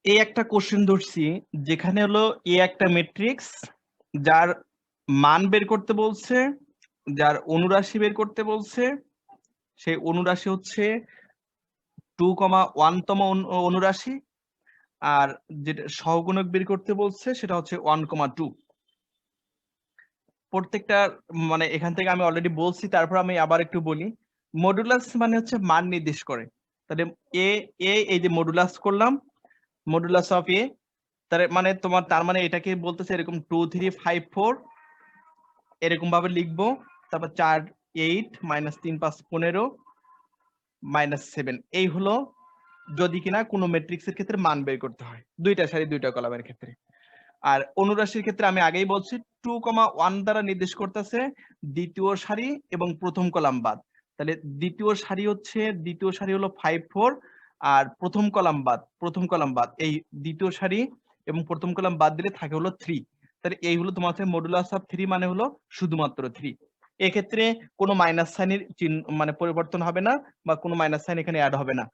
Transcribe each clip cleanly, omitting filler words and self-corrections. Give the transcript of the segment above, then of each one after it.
এই একটা কোশ্চেন ধরছি যেখানে হলো এ একটা ম্যাট্রিক্স যার মান বের করতে বলছে, যার অনুরাশি বের করতে বলছে, সেই অনুরাশি হচ্ছে 2,1 তম অনুরাশি, আর যেটা সহগুণক বের করতে বলছে সেটা হচ্ছে 1,2। প্রত্যেকটা মানে এখান থেকে আমি অলরেডি বলছি, তারপর আমি আবার একটু বলি। মডুলাস মানে হচ্ছে মান নির্দেশ করে। তাহলে এ এই যে মডুলাস করলাম, মডুলাস অফ এ, তার মানে এটাকে বলতেছে এরকম 2 3 5 4 এরকম ভাবে লিখবো। তারপর 4 8 -3 5 15 -7, এই হলো যদি কিনা কোনো ম্যাট্রিক্সের ক্ষেত্রে মান বের করতে হয় দুইটা সারি দুইটা কলামের ক্ষেত্রে। আর অনুরাশির ক্ষেত্রে আমি আগেই বলছি 2,1 দ্বারা নির্দেশ করতেছে দ্বিতীয় সারি এবং প্রথম কলাম বাদ। তাহলে দ্বিতীয় সারি হলো 5 4, আর প্রথম কলাম বাদ এই দ্বিতীয় সারি এবং প্রথম কলাম বাদ দিলে থাকে হলো 3। তাহলে এই হলো তোমার হচ্ছে মডুলাস অফ 3, মানে হলো শুধুমাত্র 3। এক্ষেত্রে কোনো মাইনাস সাইনের চিহ্ন মানে পরিবর্তন হবে না, বা কোনো মাইনাস সাইন এখানে অ্যাড হবে না,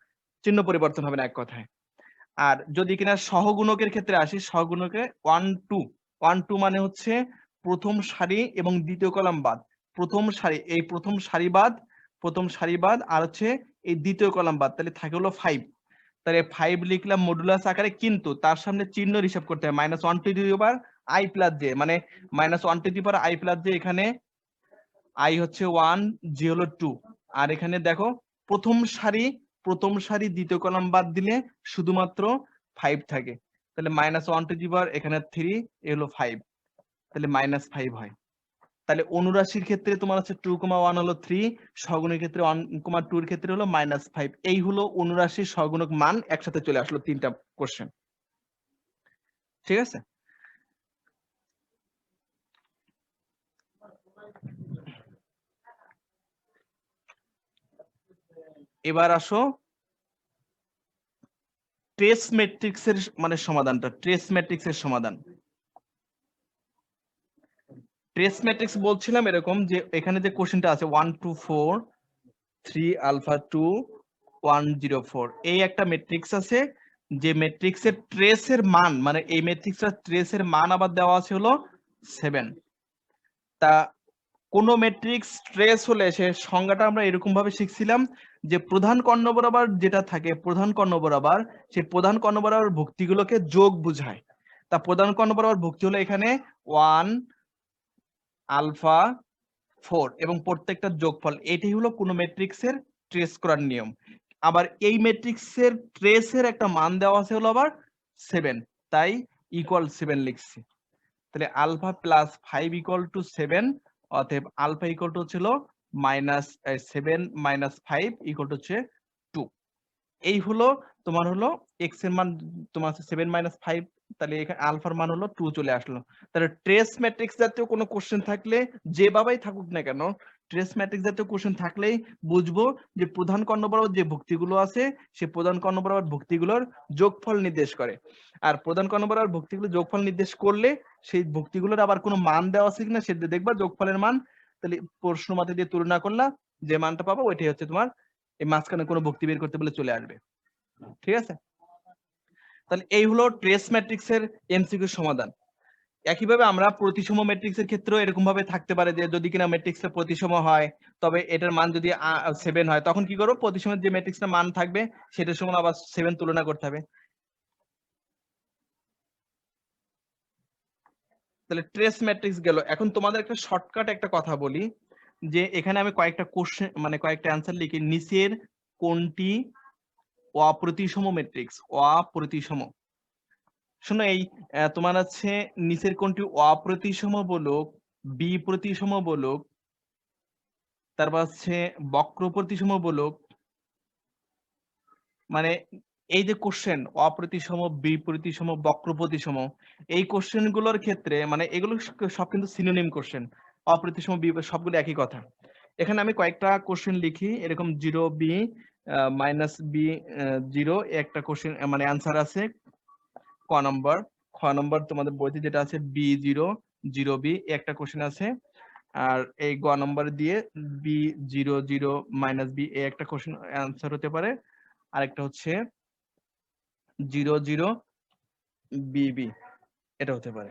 চিহ্ন পরিবর্তন হবে না এক কথায়। আর যদি কিনা সহগুণকের ক্ষেত্রে আসি, সহগুণকে 1 2 মানে হচ্ছে প্রথম সারি এবং দ্বিতীয় কলাম বাদ। প্রথম সারি বাদ আর হচ্ছে এই দ্বিতীয় কলাম বাদ, তাহলে থাকে হলো 5। তাহলে 5 লিখলাম মডুলাস আকারে, কিন্তু তার সামনে চিহ্ন হিসাব করতে হয় -1 to the power i plus j, মানে -1 to the power i plus j। এখানে i হচ্ছে 1, j হলো 2। আর এখানে দেখো প্রথম সারি দ্বিতীয় কলাম বাদ দিলে শুধুমাত্র 5 থাকে। তাহলে -1 টু দি পাওয়ার এখানে 3, এ হলো 5, তাহলে -5 হয়। তাহলে অনুরাশির ক্ষেত্রে তোমার হচ্ছে 2,1 হলো 3, সহগুণের ক্ষেত্রে 1,2 এর ক্ষেত্রে হলো -5। এই হলো অনুরাশির সহগুণক মান একসাথে চলে আসলো, তিনটা কোশ্চেন। ঠিক আছে? এবার আসো ট্রেস ম্যাট্রিক্সের মানে সমাধানটা, ট্রেস ম্যাট্রিক্সের সমাধান। ট্রেস ম্যাট্রিক্স বলছিলাম এরকম যে এখানে যে কোশ্চেনটা আছে 1 2 4 3 আলফা 2 1 0 4, এই একটা ম্যাট্রিক্স আছে যে ম্যাট্রিক্সের ট্রেসের মান, মানে এই ম্যাট্রিক্সটার ট্রেসের মান আবার দেওয়া আছে হলো 7। তা কোন ম্যাট্রিক্স ট্রেস হলে সে সংজ্ঞাটা আমরা এরকম ভাবে শিখছিলাম যে প্রধান কর্ণ বরাবর যেটা থাকে, প্রধান কর্ণ বরাবর, সেই প্রধান কর্ণ বরাবর ভুক্তিগুলোকে যোগ বোঝায়। তা প্রধান কর্ণ বরাবর ভুক্তি হলো এখানে 1 আলফা 4 এবং প্রত্যেকটা যোগফল। এটাই হলো কোন ম্যাট্রিক্সের ট্রেস করার নিয়ম। আবার এই ম্যাট্রিক্সের ট্রেসের একটা মান দেওয়া আছে হলো আবার 7, তাই ইকুয়াল 7 লিখছি। তাহলে আলফা প্লাস 5 ইকুয়াল টু 7, অতএব আলফা ইকুয়াল টু ছিল -7 - 5 ইকুয়াল টু হচ্ছে 2। এই হলো তোমার হলো এক্স এর মান, তোমার আছে 7 - 5, তাহলে এখানে আলফার মান হলো 2 চলে আসলো। তাহলে ট্রেস ম্যাট্রিক্স জাতীয় কোনো কোশ্চেন থাকলে, যেভাবেই থাকুক না কেন, ট্রেস ম্যাট্রিক্স জাতীয় কোশ্চেন থাকলেই বুঝবো যে প্রধান কর্ণ বরাবর যে ভুক্তিগুলো আছে সে প্রধান কর্ণ বরাবর ভুক্তিগুলোর যোগফল নির্দেশ করে। আর প্রধান কর্ণ বরাবর ভুক্তিগুলো যোগফল নির্দেশ করলে সেই ভুক্তিগুলোর আবার কোনো মান দেওয়া আছে কিনা সেটা দেখবা যোগফলের মান। তাহলে প্রশ্ন মতে দিয়ে তুলনা করলা, যে মানটা পাবো ওইটাই হচ্ছে তোমার এই মাঝখানে কোনো ভুক্তি বের করতে বলে চলে আসবে। ঠিক আছে? তাহলে এই হলো ট্রেস ম্যাট্রিক্সের এমসিকিউ সমাধান। একইভাবে আমরা প্রতিসম ম্যাট্রিক্সের ক্ষেত্রেও এরকম ভাবে থাকতে পারে যে যদি কিনা ম্যাট্রিক্সটা প্রতিসম হয়, তবে এটার মান যদি 7 হয়, তখন কি করব, প্রতিসমের যে ম্যাট্রিক্সটা মান থাকবে সেটার সমান আবার 7 তুলনা করতে হবে। তাহলে ট্রেস ম্যাট্রিক্স গেল। এখন তোমাদের একটা শর্টকাট একটা কথা বলি, যে এখানে আমি কয়েকটা কোশ্চেন মানে কয়েকটা অ্যান্সার লিখি। নিচের কোনটি অপ্রতিসম ম্যাট্রিক্স? অপ্রতিসম। শোনো, এই তোমার আছে নিচের কোনটি অপ্রতিসম বলক, বিপ্রতিসম বলক, তারপর হচ্ছে বক্র প্রতিসম বলক। মানে এই যে কোশ্চেন অপ্রতিসম, বিপ্রতিসম, বক্র প্রতিসম, এই কোশ্চেন গুলোর ক্ষেত্রে মানে এগুলো সব কিন্তু সিনোনিম কোশ্চেন। অপ্রতিসম, সবগুলো একই কথা। এখানে আমি কয়েকটা কোশ্চেন লিখি এরকম 0 বি -b 0 একটা কোশ্চেন মানে অ্যান্সার আছে ক নম্বর। খ নম্বর তোমাদের বইতে যেটা আছে b0 0b একটা কোশ্চেন আছে। আর এই গ নম্বর দিয়ে b0 0 -b একটা কোশ্চেন অ্যান্সার হতে পারে। আরেকটা হচ্ছে 0 0 BB, এটা হতে পারে।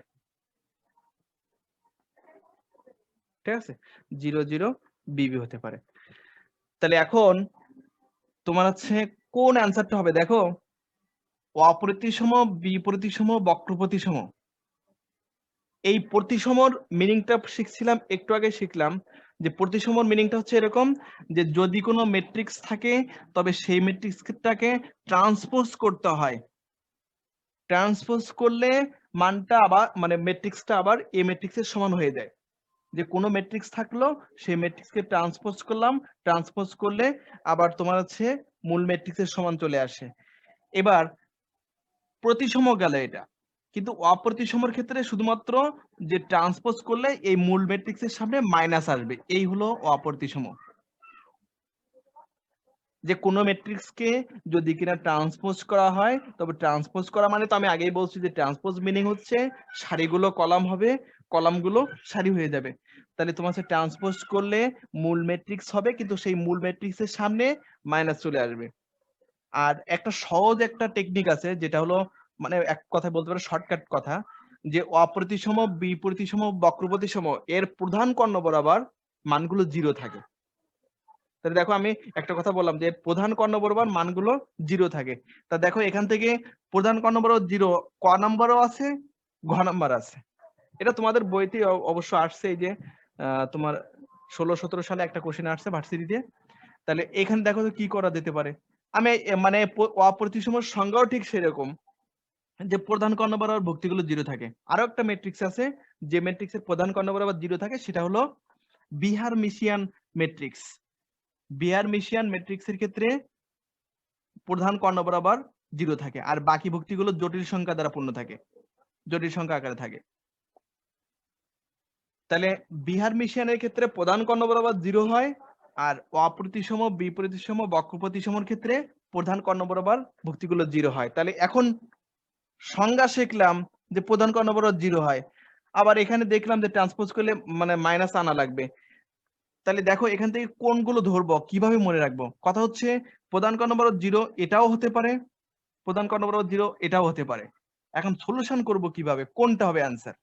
ঠিক আছে, 0 0 BB হতে পারে। তাহলে এখন তোমার হচ্ছে কোন অ্যান্সারটা হবে দেখো, অপ্রতিসম, বিপ্রতিসম, বক্রপ্রতিসম। এই প্রতিসমর মিনিংটা শিখছিলাম একটু আগে, শিখলাম যে প্রতিসমর মিনিংটা হচ্ছে এরকম যে যদি কোনো ম্যাট্রিক্স থাকে তবে সেই ম্যাট্রিক্সটাকে ট্রান্সপোজ করতে হয়, ট্রান্সপোজ করলে মানটা আবার মানে ম্যাট্রিক্সটা আবার এই ম্যাট্রিক্সের সমান হয়ে যায়। যে কোনো ম্যাট্রিক্স থাকলো সেই ম্যাট্রিক্সকে ট্রান্সপোজ করলাম, ট্রান্সপোজ করলে আবার তোমার হচ্ছে মূল ম্যাট্রিক্সের সমান চলে আসে। এবার প্রতিসম গেল এটা, কিন্তু অপ্রতিসমর ক্ষেত্রে শুধুমাত্র যে ট্রান্সপোজ করলে এই মূল ম্যাট্রিক্সের সামনে মাইনাস আসবে, এই হলো অপ্রতিসম। যে কোনো ম্যাট্রিক্সকে যদি কিনা ট্রান্সপোজ করা হয়, তবে ট্রান্সপোজ করা মানে তো আমি আগেই বলছি যে ট্রান্সপোজ মিনিং হচ্ছে সারিগুলো কলাম হবে, কলামগুলো সারি হয়ে যাবে। তাহলে তোমার হচ্ছে ট্রান্সপোজ করলে মূল ম্যাট্রিক্স হবে, কিন্তু সেই মূল ম্যাট্রিক্সের সামনে মাইনাস চলে আসবে। আর একটা সহজ একটা টেকনিক আছে যেটা হলো মানে এক কথায় বলতে পারো শর্টকাট কথা, যে অপ্রতিসম, বিপ্রতিসম, বক্রপ্রতিসম এর প্রধান কর্ণ বরাবর মানগুলো 0 থাকে। তাহলে দেখো আমি একটা কথা বললাম যে প্রধান কর্ণ বরাবর মানগুলো 0 থাকে। তা দেখো এখান থেকে প্রধান কর্ণ বরাবর 0 ক নাম্বারও আছে, ঘ নাম্বার আছে। এটা তোমাদের বইতে অবশ্য আসছে, এই যে তোমার 16-17 সালে একটা কোশ্চেন আসছে ভার্সিটিতে। তাহলে এখানে দেখো তো কি করা যেতে পারে। আমি মানে অপ্রতিসমর সংজ্ঞাও ঠিক সেরকম, যে প্রধান কর্ণ বরাবর ভুক্তিগুলো 0 থাকে। আরো একটা ম্যাট্রিক্স আছে যে ম্যাট্রিক্সের প্রধান কর্ণ বরাবর 0 থাকে, সেটা হলো বিহার-মিশিয়ান ম্যাট্রিক্স। বিহার-মিশিয়ান ম্যাট্রিক্সের ক্ষেত্রে প্রধান কর্ণ বরাবর 0 থাকে, আর বাকি ভুক্তিগুলো জটিল সংখ্যা দ্বারা পূর্ণ থাকে, জটিল সংখ্যা আকারে থাকে। তাহলে বিহার-মিশিয়ানের ক্ষেত্রে প্রধান কর্ণ বরাবর 0 হয়, আর অপ্রতিসম, বিপ্রতিসম, বক্রপ্রতিসমর ক্ষেত্রে প্রধান কর্ণ বরাবর ভুক্তিগুলো 0 হয়। তাহলে এখন সংজ্ঞা শিখলাম যে প্রধান কর্ণ বরাবর 0 হয়, আবার এখানে দেখলাম যে ট্রান্সপোজ করলে মানে মাইনাস আনা লাগবে। তাহলে দেখো এখান থেকে কোনগুলো ধরবো, কিভাবে মনে রাখবো? কথা হচ্ছে প্রধান কর্ণ বরাবর 0 এটাও হতে পারে, প্রধান কর্ণ বরাবর 0 এটাও হতে পারে। এখন সলিউশন করব কিভাবে, কোনটা হবে অ্যান্সার,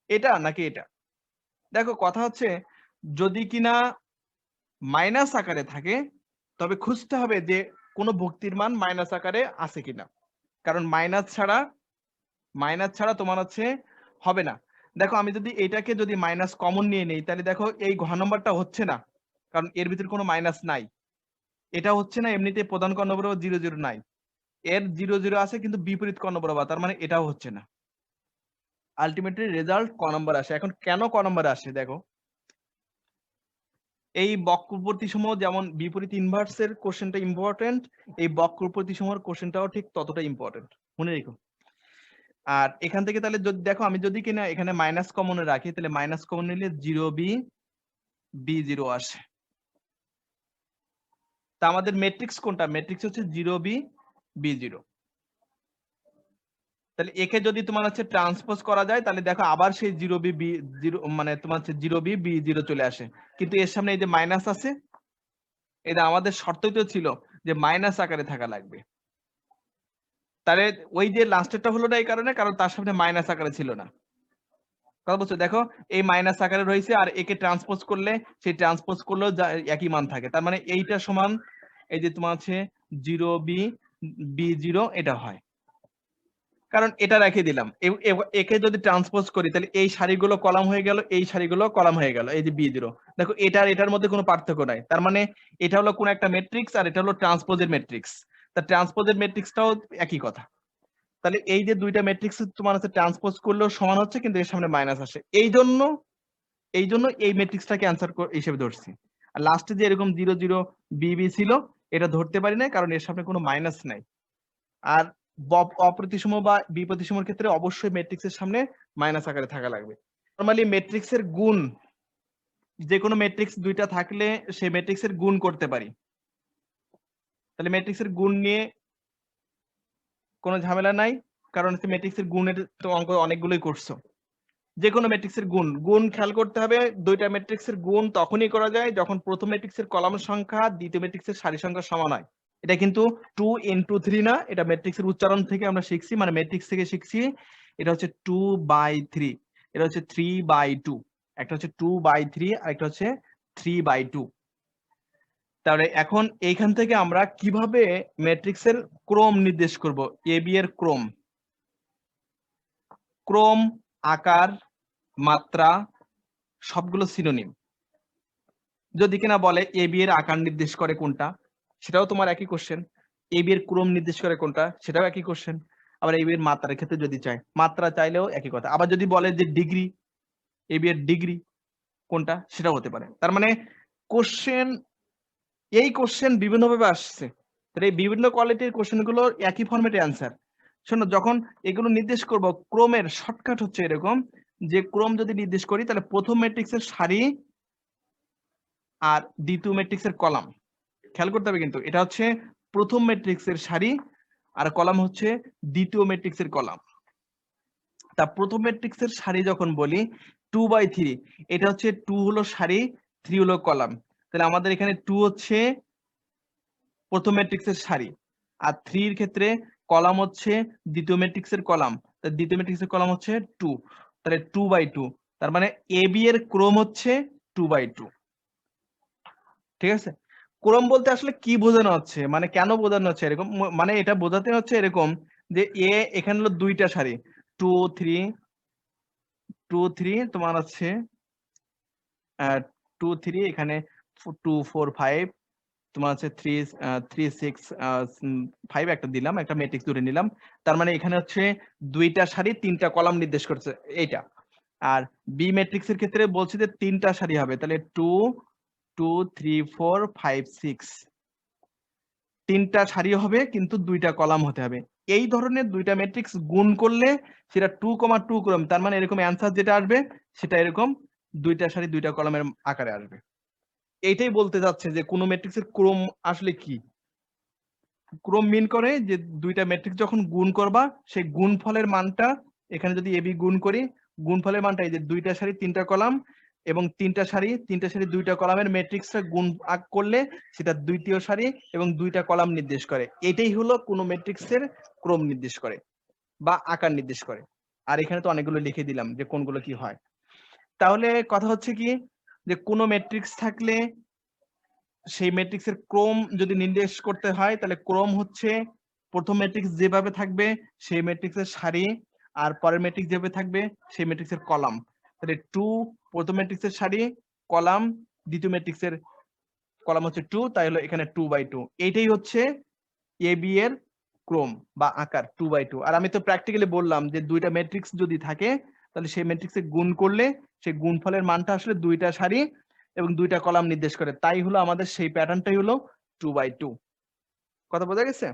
এটা নাকি এটা? দেখো কথা হচ্ছে যদি কিনা মাইনাস আকারে থাকে তবে খুঁজতে হবে যে কোনো ভুক্তির মান মাইনাস আকারে আছে কিনা, কারণ মাইনাস ছাড়া তোমার হচ্ছে হবে না। দেখো আমি যদি এটাকে যদি মাইনাস কমন নিয়ে নেই, তাহলে দেখো এই ঘ নম্বরটা হচ্ছে না, কারণ এর ভিতরে কোনো মাইনাস নাই। এটা হচ্ছে না, এমনিতে প্রধান কর্ণ বরাবর 0 0 নাই, এর 0 0 আছে কিন্তু বিপরীত কর্ণ বরাবর, তার মানে এটাও হচ্ছে না। আলটিমেটলি রেজাল্ট ক নম্বর আসে। এখন কেন ক নম্বরে আসে দেখো, এই বক্রপ্রতিসম যেমন বিপরীত ইনভার্সের কোশ্চেনটা ইম্পর্টেন্ট, এই বক্রপ্রতিসমর কোশ্চেনটাও ঠিক ততটা ইম্পর্টেন্ট, মনে রেখো। আর এখান থেকে তাহলে যদি দেখো আমি যদি কিনা এখানে মাইনাস কমনে রাখি, তাহলে মাইনাস কমন নিলে 0B B0 আসে। তা আমাদের ম্যাট্রিক্স কোনটা? ম্যাট্রিক্স হচ্ছে 0B B0। তাহলে একে যদি তোমার হচ্ছে ট্রান্সপোজ করা যায়, তাহলে দেখো আবার সেই 0B B0 মানে তোমার হচ্ছে 0B B0 চলে আসে, কিন্তু এর সামনে এই যে মাইনাস আছে, এটা আমাদের শর্তই তো ছিল যে মাইনাস আকারে থাকা লাগবে। তাহলে ওই যে লাস্টেরটা হলো না এই কারণে, কারণ তার সামনে মাইনাস আকারে ছিল না। কথা বলছো, দেখো এই মাইনাস আকারে রয়েছে, আর একে ট্রান্সপোজ করলে সেই ট্রান্সপোজ করলেও একই মান থাকে, তার মানে এইটা সমান এই যে তোমার আছে 0B B0 এটা হয়, কারণ এটা রেখে দিলাম। একে যদি ট্রান্সপোজ করি তাহলে এই সারিগুলো কলাম হয়ে গেল, এই সারিগুলো কলাম হয়ে গেল, এই যে B0। দেখো এটার মধ্যে কোনো পার্থক্য নাই, তার মানে এটা হলো কোন একটা ম্যাট্রিক্স আর এটা হলো ট্রান্সপোজের ম্যাট্রিক্স। তা ট্রান্সপোজের ম্যাট্রিক্সটাও একই কথা। তাহলে এই যে দুইটা ম্যাট্রিক্স তোমার হচ্ছে ট্রান্সপোজ করলেও সমান হচ্ছে, কিন্তু এর সামনে মাইনাস আসে, এই জন্য এই ম্যাট্রিক্সটাকে অ্যান্সার হিসেবে ধরছি। আর লাস্টে যে এরকম 0 0 BB ছিল, এটা ধরতে পারি না কারণ এর সামনে কোনো মাইনাস নাই। আর অপ্রতিসম বা বিপ্রতিসমর ক্ষেত্রে অবশ্যই ম্যাট্রিক্সের সামনে মাইনাস আকারে থাকা লাগবে। নরমালি ম্যাট্রিক্সের গুণ, যে কোনো ম্যাট্রিক্স দুইটা থাকলে সেই ম্যাট্রিক্সের গুণ করতে পারি। তাহলে ম্যাট্রিক্সের গুণ নিয়ে কোনো ঝামেলা নাই, কারণ হচ্ছে ম্যাট্রিক্সের গুণের তো অঙ্ক অনেকগুলোই করছো। যে কোনো ম্যাট্রিক্সের গুণ খেয়াল করতে হবে, দুইটা ম্যাট্রিক্সের গুণ তখনই করা যায় যখন প্রথম ম্যাট্রিক্সের কলাম সংখ্যা দ্বিতীয় ম্যাট্রিক্সের সারি সংখ্যা সমান হয়। এটা কিন্তু 2 × 3 না, এটা ম্যাট্রিক্সের উচ্চারণ থেকে আমরা শিখছি, মানে ম্যাট্রিক্স থেকে শিখছি। এটা হচ্ছে 2/3, এটা হচ্ছে 3/2, একটা হচ্ছে 2/3 আর একটা হচ্ছে 3/2। তাহলে এখন এইখান থেকে আমরা কিভাবে ম্যাট্রিক্সের ক্রম নির্দেশ করব? এবি এর ক্রম, ক্রম, আকার, মাত্রা সবগুলো সিনোনিম। যদি কিনা বলে এবি এর আকার নির্দেশ করে কোনটা, সেটাও তোমার একই কোশ্চেন। এবি এর ক্রম নির্দেশ করে কোনটা, সেটাও একই কোশ্চেন। আবার এবি এর মাত্রার ক্ষেত্রে যদি চায়, মাত্রা চাইলেও একই কথা। আবার যদি বলে যে ডিগ্রি, এবি এর ডিগ্রি কোনটা, সেটাও হতে পারে। তার মানে কোশ্চেন, এই কোশ্চেন বিভিন্নভাবে আসছে। তাহলে এই বিভিন্ন কোয়ালিটির কোশ্চেনগুলো একই ফরম্যাটে অ্যান্সার। শোনো, যখন এগুলো নির্দেশ করব, ক্রমের শর্টকাট হচ্ছে এরকম যে ক্রম যদি নির্দেশ করি তাহলে প্রথম ম্যাট্রিক্সের সারি আর দ্বিতীয় ম্যাট্রিক্সের কলাম। খেয়াল করতে হবে কিন্তু, এটা হচ্ছে প্রথম ম্যাট্রিক্সের সারি আর কলাম হচ্ছে দ্বিতীয় ম্যাট্রিক্সের কলাম। তা প্রথম ম্যাট্রিক্সের সারি যখন বলি 2/3, এটা হচ্ছে 2 হলো সারি, 3 হলো কলাম। তাহলে আমাদের এখানে 2 হচ্ছে প্রথম ম্যাট্রিক্সের সারি, আর 3 এর ক্ষেত্রে কলাম হচ্ছে দ্বিতীয় ম্যাট্রিক্সের কলাম। তাহলে দ্বিতীয় ম্যাট্রিক্সের কলাম হচ্ছে 2, তাহলে 2/2। তার মানে এবি এর ক্রম হচ্ছে 2/2। ঠিক আছে? ক্রম বলতে আসলে কি বোঝানো হচ্ছে, মানে কেন বোঝানো হচ্ছে এরকম, মানে এটা বোঝাতে হচ্ছে এরকম যে এখানে হলো দুইটা সারি, 2 3 2 3 তোমার আছে 2 3, এখানে 2 4 5, তোমার আছে 3 3 6 5, একটা দিলাম, একটা ম্যাট্রিক্স ধরে নিলাম। তার মানে এখানে হচ্ছে দুইটা সারি তিনটা কলাম নির্দেশ করছে এইটা। আর বি ম্যাট্রিক্সের ক্ষেত্রে বলছি যে তিনটা সারি হবে, তাহলে 2 2 3 4 5 6, তিনটা সারি হবে কিন্তু দুইটা কলাম হতে হবে। এই ধরনের দুইটা ম্যাট্রিক্স গুণ করলে সেটা 2,2 ক্রম, তার মানে এরকম অ্যান্সার যেটা আসবে সেটা এরকম দুইটা সারি দুইটা কলামের আকারে আসবে। এইটাই বলতে যাচ্ছে যে কোন ম্যাট্রিক্সের ক্রম আসলে কি। ক্রম মিন করে যে দুইটা ম্যাট্রিক্স যখন গুণ করবা, সেই গুণফলের মানটা, এখানে যদি এবি গুণ করি, গুণফলের মানটা এই যে দুইটা সারি তিনটা কলাম এবং তিনটা সারি দুইটা কলামের ম্যাট্রিক্সটা গুণ ভাগ করলে সেটা দ্বিতীয় সারি এবং দুইটা কলাম নির্দেশ করে। এটাই হলো কোন ম্যাট্রিক্সের ক্রম নির্দেশ করে বা আকার নির্দেশ করে। আর এখানে তো অনেকগুলো লিখে দিলাম যে কোনগুলো কি হয়। তাহলে কথা হচ্ছে কি, যে কোন ম্যাট্রিক্স থাকলে সেই ম্যাট্রিক্সের ক্রম যদি নির্দেশ করতে হয়, তাহলে ক্রম হচ্ছে প্রথম ম্যাট্রিক্স যেভাবে থাকবে সেই ম্যাট্রিক্সের সারি, আর পরের ম্যাট্রিক্স যেভাবে থাকবে সেই ম্যাট্রিক্সের কলাম। তাহলে 2 প্রথম ম্যাট্রিক্সের সারি, কলাম দ্বিতীয় ম্যাট্রিক্সের কলাম হচ্ছে 2, তাই হলো এখানে 2/2। এইটাই হচ্ছে এবি এর ক্রম বা আকার 2/2। আর আমি তো প্র্যাকটিক্যালি বললাম যে দুইটা ম্যাট্রিক্স যদি থাকে তাহলে সেই ম্যাট্রিক্সে গুণ করলে সেই গুণফলের মানটা আসলে দুইটা সারি এবং দুইটা কলাম নির্দেশ করে। তাই হলো আমাদের সেই প্যাটার্নটাই হলো 2/2। কথা বোঝা গেছে?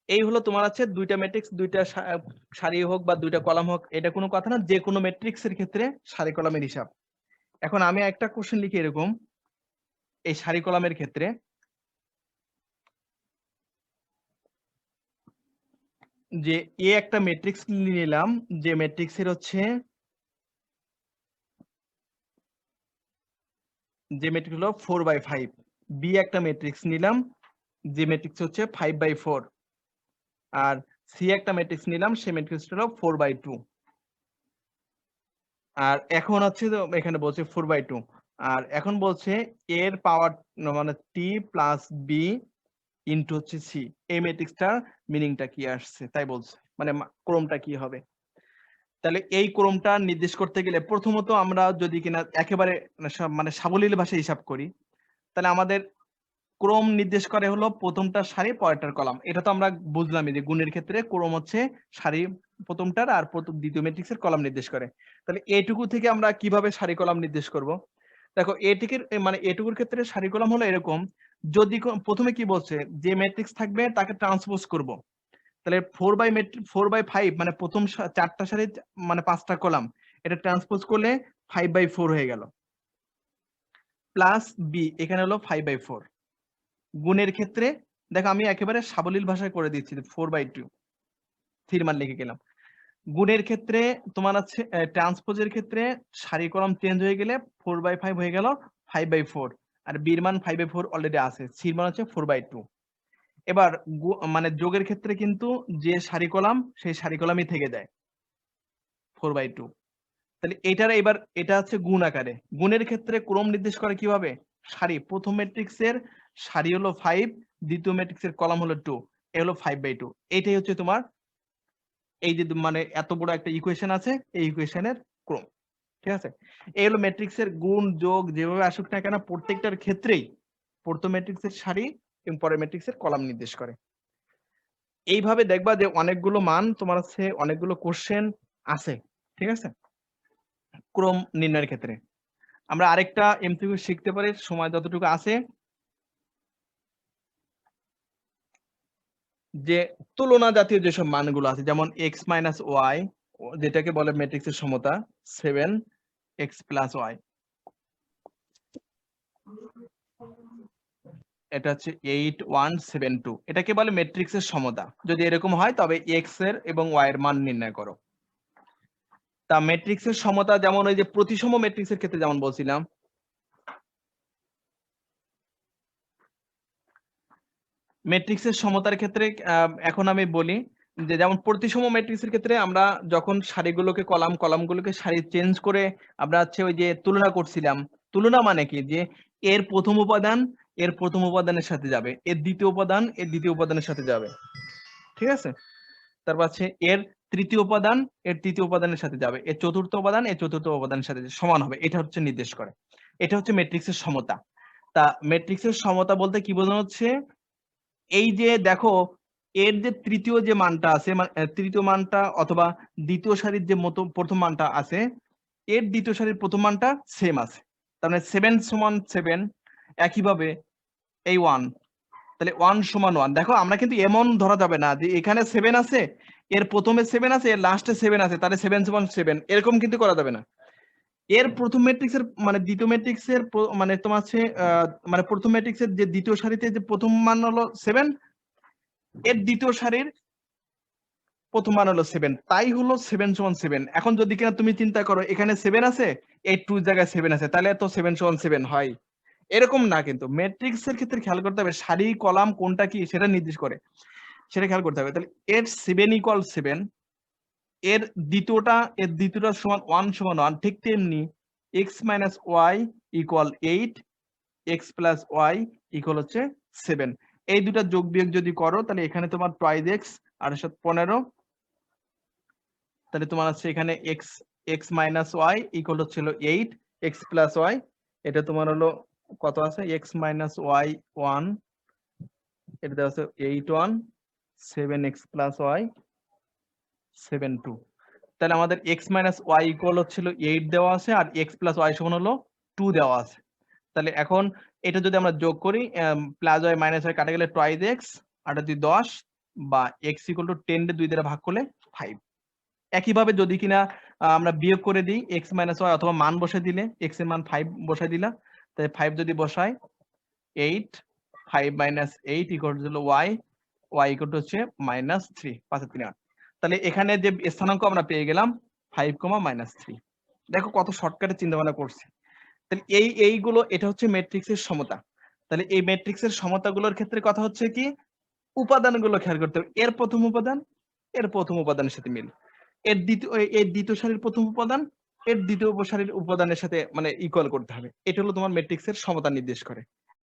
এই হলো তোমার আছে দুইটা ম্যাট্রিক্স, দুইটা সারি হোক বা দুইটা কলাম হোক, এটা কোনো কথা না, যে কোনো ম্যাট্রিক্সের ক্ষেত্রে সারি কলামের হিসাব। এখন আমি একটা কোশ্চেন লিখি এরকম, এই সারি কলামের ক্ষেত্রে যে এ একটা ম্যাট্রিক্স নিলাম, যে ম্যাট্রিক্সের হচ্ছে যে ম্যাট্রিক্স হলো 4/5। বি একটা ম্যাট্রিক্স নিলাম, যে ম্যাট্রিক্স হচ্ছে 5/4। আর সি একটা ম্যাট্রিক্স নিলাম, সেই ম্যাট্রিক্স হলো 4/2। আর এখন হচ্ছে তো এখানে বলছে 4/2, আর এখন বলছে এর পাওয়ার মানে টি প্লাস বি ইন্টু হচ্ছে সি, এই ম্যাট্রিক্সটার মিনিংটা কি আসছে তাই বলছে, মানে ক্রমটা কি হবে। তাহলে এই ক্রমটা নির্দেশ করতে গেলে প্রথমত আমরা যদি কিনা একেবারে মানে সাবলীল ভাষায় হিসাব করি, তাহলে আমাদের ক্রম নির্দেশ করে হলো প্রথমটার সারি পরেরটার কলাম। এটা তো আমরা বুঝলামই যে গুণের ক্ষেত্রে ক্রম হচ্ছে সারি প্রথমটার আর দ্বিতীয় ম্যাট্রিক্সের কলাম নির্দেশ করে। তাহলে এটুকু থেকে আমরা কিভাবে সারি কলাম নির্দেশ করব? দেখো এটিকের মানে এটুকুর ক্ষেত্রে সারি কলাম হলো এরকম, যদি প্রথমে কি বলছে যে ম্যাট্রিক্স থাকবে তাকে ট্রান্সপোজ করব। তাহলে 4/5 মানে প্রথম চারটা সারি মানে পাঁচটা কলাম, এটা ট্রান্সপোজ করলে 5/4 হয়ে গেল, প্লাস বি এখানে হলো 5/4। গুণের ক্ষেত্রে দেখো আমি একেবারে সাবলীল ভাষায় করে দিচ্ছি, 4/2 3 মান লিখে গেলাম। গুণের ক্ষেত্রে তোমার আছে ট্রান্সপোজের ক্ষেত্রে সারি কলাম চেঞ্জ হয়ে গেলে 4/5 হয়ে গেল 5/4, আর বির মান 5/4 অলরেডি আছে, সির মান হচ্ছে 4/2। এবার মানে যোগের ক্ষেত্রে কিন্তু যে সারি কলাম সেই সারি কলামই থেকে যায় 4/2। তাহলে এটার এবার এটা হচ্ছে গুণ আকারে। গুণের ক্ষেত্রে ক্রম নির্দেশ করে কিভাবে? সারি, প্রথম ম্যাট্রিক্সের সারি হলো 5, দ্বিতীয় ম্যাট্রিক্সের কলাম হলো 2, এ হলো 5/2। এটাই হচ্ছে তোমার এই যে মানে এত বড় একটা ইকুয়েশন আছে, এই ইকুয়েশনের ক্রম। ঠিক আছে, এই হলো ম্যাট্রিক্সের গুণ যোগ যেভাবে আসুক না কেন প্রত্যেকটার ক্ষেত্রেই প্রথম ম্যাট্রিক্সের সারি এবং পরের ম্যাট্রিক্সের কলাম নির্দেশ করে। এইভাবে দেখবা যে অনেকগুলো মান তোমার আছে, অনেকগুলো কোশ্চেন আছে। ঠিক আছে, ক্রম নির্ণয়ের ক্ষেত্রে আমরা আরেকটা এমসিকিউ শিখতে পারি সময় যতটুকু আছে, যে তুলনা জাতীয় যেসব মানগুলো আছে, যেমন x মাইনাস ওয়াই, যেটাকে বলে ম্যাট্রিক্সের সমতা 7x প্লাস ওয়াই, এটা হচ্ছে 8172, এটাকে বলে ম্যাট্রিক্সের সমতা। যদি এরকম হয় তবে x এর এবং y এর মান নির্ণয় করো। তা ম্যাট্রিক্সের সমতা যেমন ওই যে প্রতিসম ম্যাট্রিক্সের ক্ষেত্রে যেমন বলছিলাম, ম্যাট্রিক্সের সমতার ক্ষেত্রে এখন আমি বলি যে যেমন প্রতিসম ম্যাট্রিক্সের ক্ষেত্রে আমরা যখন সারিগুলোকে কলামগুলোকে সারি চেঞ্জ করে আমরা হচ্ছে ওই যে তুলনা করছিলাম। তুলনা মানে কি, যে এর প্রথম উপাদান এর প্রথম উপাদানের সাথে যাবে, এর দ্বিতীয় উপাদান এর দ্বিতীয় উপাদানের সাথে যাবে। ঠিক আছে, তারপর আছে এর তৃতীয় উপাদান এর তৃতীয় উপাদানের সাথে যাবে, এর চতুর্থ উপাদান এর চতুর্থ উপাদানের সাথে সমান হবে। এটা হচ্ছে নির্দেশ করে, এটা হচ্ছে ম্যাট্রিক্সের সমতা। তা ম্যাট্রিক্সের সমতা বলতে কি বোঝানো হচ্ছে, এই যে দেখো এর যে তৃতীয় যে মানটা আছে, তৃতীয় মানটা অথবা দ্বিতীয় সারির যে প্রথম মানটা আছে, এর দ্বিতীয় সারির প্রথম মানটা সেম আছে। তার মানে 7 সমান 7, একইভাবে এই 1, তাহলে 1 সমান 1। দেখো আমরা কিন্তু এমন ধরা যাবে না যে এখানে 7 আছে, এর প্রথমে 7 আছে, এর লাস্টে 7 আছে, তাহলে 7 সমান 7, এরকম কিন্তু করা যাবে না। এর প্রথম ম্যাট্রিক্সের মানে দ্বিতীয় ম্যাট্রিক্সের মানে তোমার আছে মানে প্রথম ম্যাট্রিক্সের যে দ্বিতীয় সারিতে যে প্রথম মান হলো 7, এর দ্বিতীয় সারির প্রথম মান হলো 7, তাই হলো 7 সমান 7। এখন যদি কিনা তুমি চিন্তা করো এখানে 7 আছে, এই 2 জায়গায় 7 আছে, তাহলে তো 7 সমান 7 হয়, এরকম না। কিন্তু ম্যাট্রিক্সের ক্ষেত্রে খেয়াল করতে হবে সারি কলাম কোনটা কি সেটা নির্দেশ করে, সেটা খেয়াল করতে হবে। তাহলে এর 7 ইকুয়াল 7, এর দ্বিতীয়টা সমান 1 সমান 1, ঠিক তেমনি x minus y equal 8, x plus y equal হচ্ছে 7। এই দুটা যোগ বিয়োগ যদি করো তাহলে এখানে তোমার টুয়াইস x আর 15, তাহলে তোমার আছে এখানে x মাইনাস ওয়াই ইকুয়াল হচ্ছিল 8, x প্লাস ওয়াই এটা তোমার হলো কত আছে, x মাইনাস ওয়াই 1, এটা দেওয়া আছে 8 1, 7x প্লাস ওয়াই 7 2। তাহলে আমাদের x মাইনাস ওয়াই ইকুয়াল হচ্ছিল 8 দেওয়া আছে, আর x প্লাস ওয়াই সমান হলো 2 দেওয়া আছে। তাহলে এখন এটা যদি আমরা যোগ করি, প্লাস ওয়াই মাইনাস ওয়াই কাটা গেলে টুয়াইস x, আর যদি 10 বা x ইকুয়াল টু 10 কে 2 দ্বারা ভাগ করলে 5। একইভাবে যদি কিনা আমরা বিয়োগ করে দিই x মাইনাস ওয়াই, অথবা মান বসে দিলে x এর মান 5 বসাই দিলা, তাই 5 যদি বসাই 8, 5 মাইনাস 8 ইকুয়াল টু হলো y, y ইকুয়াল টু হচ্ছে -3, 5 3 8। তাহলে এখানে যে স্থানাঙ্ক আমরা পেয়ে গেলাম 5, -3। দেখো কত শর্টকাটে চিন্তা ভাবনা করছি। তাহলে এইগুলো এটা হচ্ছে ম্যাট্রিক্সের সমতা। তাহলে এই ম্যাট্রিক্সের সমতাগুলোর ক্ষেত্রে কথা হচ্ছে কি, উপাদানগুলো খেয়াল করতে হবে, এর প্রথম উপাদান এর প্রথম উপাদানের সাথে মিল, এর দ্বিতীয় সারির প্রথম উপাদান এর দ্বিতীয় সারির উপাদানের সাথে মানে ইকুয়াল করতে হবে। এটা হলো তোমার ম্যাট্রিক্সের সমতা নির্দেশ করে।